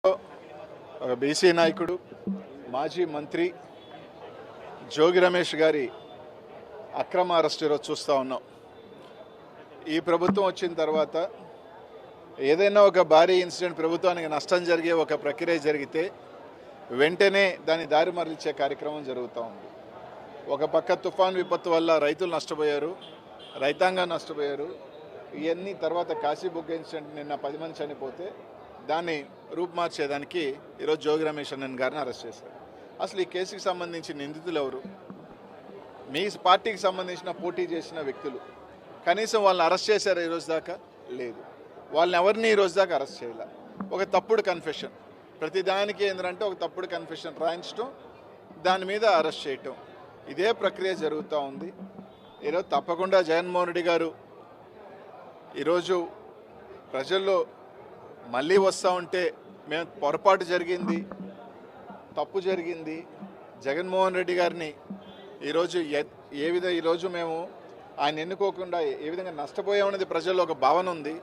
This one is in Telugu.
ఒక బీసీ నాయకుడు మాజీ మంత్రి జోగి రమేష్ గారి అక్రమ అరెస్ట్ ఈరోజు చూస్తూ ఉన్నాం. ఈ ప్రభుత్వం వచ్చిన తర్వాత ఏదైనా ఒక భారీ ఇన్సిడెంట్ ప్రభుత్వానికి నష్టం జరిగే ఒక ప్రక్రియ జరిగితే వెంటనే దాని దారి మరలించే కార్యక్రమం జరుగుతూ ఉంది. ఒక పక్క తుఫాన్ విపత్తు వల్ల రైతులు నష్టపోయారు, రైతాంగం నష్టపోయారు. ఇవన్నీ తర్వాత కాశీబుగ్గ ఇన్సిడెంట్ నిన్న 10 మంది చనిపోతే దాన్ని రూపుమార్చేదానికి ఈరోజు జోగి రమేష్ అన్న గారిని అరెస్ట్ చేశారు. అసలు ఈ కేసుకి సంబంధించి నిందితులు ఎవరు? మీ పార్టీకి సంబంధించిన పోటీ చేసిన వ్యక్తులు. కనీసం వాళ్ళని అరెస్ట్ చేశారు ఈరోజు దాకా? లేదు. వాళ్ళని ఎవరిని ఈరోజు దాకా అరెస్ట్ చేయాల. ఒక తప్పుడు కన్ఫెషన్, ప్రతిదానికి ఏంటంటే ఒక తప్పుడు కన్ఫెషన్ రాయించడం, దాని మీద అరెస్ట్ చేయటం, ఇదే ప్రక్రియ జరుగుతూ ఉంది. ఈరోజు తప్పకుండా జగన్మోహన్ రెడ్డి గారు ఈరోజు ప్రజల్లో మళ్ళీ వస్తూ ఉంటే మేము పొరపాటు జరిగింది, తప్పు జరిగింది, జగన్మోహన్ రెడ్డి గారిని ఈరోజు ఈరోజు మేము ఆయన ఎన్నుకోకుండా ఏ విధంగా నష్టపోయామనేది ప్రజల్లో ఒక భావన ఉంది.